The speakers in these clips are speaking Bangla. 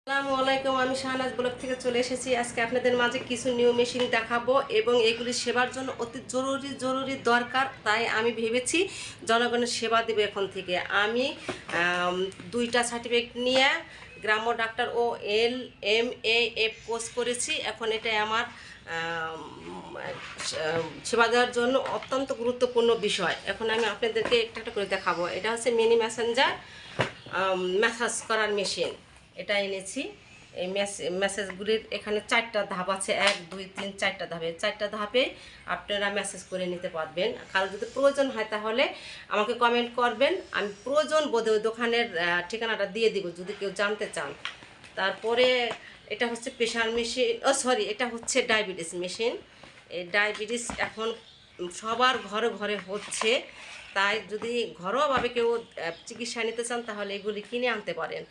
আসসালামু আলাইকুম। আমি শাহনাজ ব্লগ থেকে চলে এসেছি। আজকে আপনাদের মাঝে কিছু নিউ মেশিন দেখাবো এবং এগুলি সেবার জন্য অতি জরুরি দরকার। তাই আমি ভেবেছি জনগণের সেবা দেবে এখন থেকে। আমি 2টা সার্টিফিকেট নিয়ে গ্রাম্য ডাক্তার ও LMAF কোর্স করেছি। এখন এটা আমার সেবা দেওয়ার জন্য অত্যন্ত গুরুত্বপূর্ণ বিষয়। এখন আমি আপনাদেরকে একটা করে দেখাবো। এটা হচ্ছে মিনি মেসেঞ্জার ম্যাসাজ করার মেশিন। এটা এনেছি। এই মেসেজগুলির এখানে 4টা ধাপ আছে, 1 2 3 4টা ধাপে, 4টা ধাপে আপনারা মেসেজ করে নিতে পারবেন। কারো যদি প্রয়োজন হয় তাহলে আমাকে কমেন্ট করবেন, আমি প্রয়োজন বোধে ওই দোকানের ঠিকানাটা দিয়ে দিব যদি কেউ জানতে চান। তারপরে এটা হচ্ছে প্রেশার মেশিন, এটা হচ্ছে ডায়াবেটিস মেশিন। এই ডায়াবেটিস এখন সবার ঘরে ঘরে হচ্ছে, তাই যদি ঘরোয়াভাবে কেউ চিকিৎসা নিতে চান তাহলে এগুলি কিনে আনতে পারেন।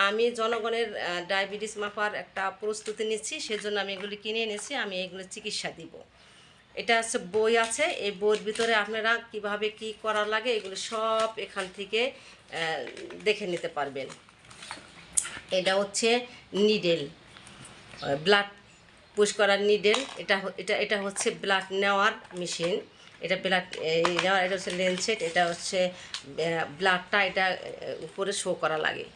আমি জনগণের ডায়াবেটিস মাপার একটা প্রস্তুতি নিচ্ছি, সেজন্য আমি এগুলি কিনে এনেছি। আমি এগুলো চিকিৎসা দিব। এটা হচ্ছে বই আছে, এই বইয়ের ভিতরে আপনারা কিভাবে কি করা লাগে এগুলো সব এখান থেকে দেখে নিতে পারবেন। এটা হচ্ছে নিডেল, ব্লাড পুশ করার নিডেল। এটা হচ্ছে ব্লাড নেওয়ার মেশিন। এটা ব্লাড নেওয়ার, এটা হচ্ছে লেন্সেট। এটা হচ্ছে ব্লাডটা এটা উপরে শো করা লাগে।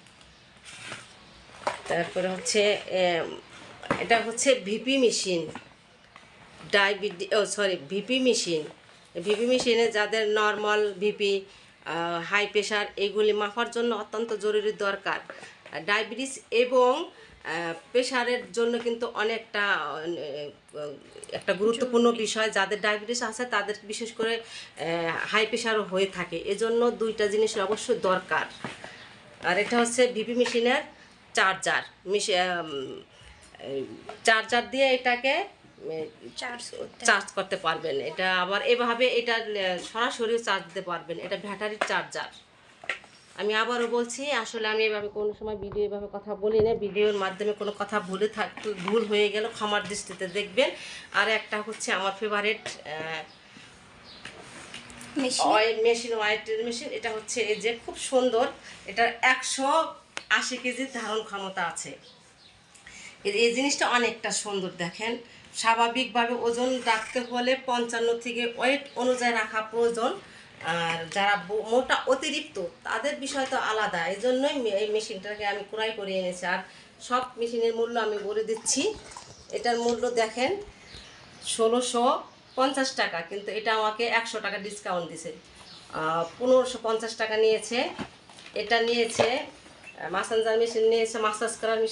তারপরে হচ্ছে এটা হচ্ছে VP machine, VP machine. VP মেশিনে যাদের নর্মাল ভিপি, হাই প্রেশার এগুলি মাপার জন্য অত্যন্ত জরুরি দরকার। ডায়াবেটিস এবং প্রেশারের জন্য কিন্তু অনেকটা একটা গুরুত্বপূর্ণ বিষয়। যাদের ডায়াবেটিস আছে তাদের বিশেষ করে হাই প্রেশারও হয়ে থাকে, এজন্য 2টা জিনিসের অবশ্যই দরকার। আর এটা হচ্ছে ভিপি মেশিনের চার্জার। চার্জার দিয়ে এটাকে চার্জ করতে পারবেন। এটা আবার এভাবে এটা সরাসরিও চার্জ দিতে পারবেন। এটা ব্যাটারির চার্জার। আমি আবারও বলছি, আসলে আমি এভাবে কোনো সময় ভিডিও এভাবে কথা বলি না। ভিডিওর মাধ্যমে কোনো কথা ভুল হয়ে গেল ক্ষমার দৃষ্টিতে দেখবেন। আর একটা হচ্ছে আমার ফেভারিট ওয়াইটের মেশিন। এটা হচ্ছে এই যে খুব সুন্দর, এটা 180 কেজি ধারণ ক্ষমতা আছে। এই জিনিসটা অনেকটা সুন্দর দেখেন। স্বাভাবিকভাবে ওজন রাখতে হলে 55 থেকে ওয়েট অনুযায়ী রাখা প্রয়োজন। আর যারা মোটা অতিরিক্ত তাদের বিষয় তো আলাদা, এই জন্যই এই মেশিনটাকে আমি ক্রয় করে এনেছি। আর সব মেশিনের মূল্য আমি বলে দিচ্ছি। এটার মূল্য দেখেন 1650 টাকা, কিন্তু এটা আমাকে 100 টাকা ডিসকাউন্ট দিছে। 1550 টাকা নিয়েছে। এটা নিয়েছে মাসাঞ্জার মেশিন, নিয়েছে মাসাজ করার মেশিন।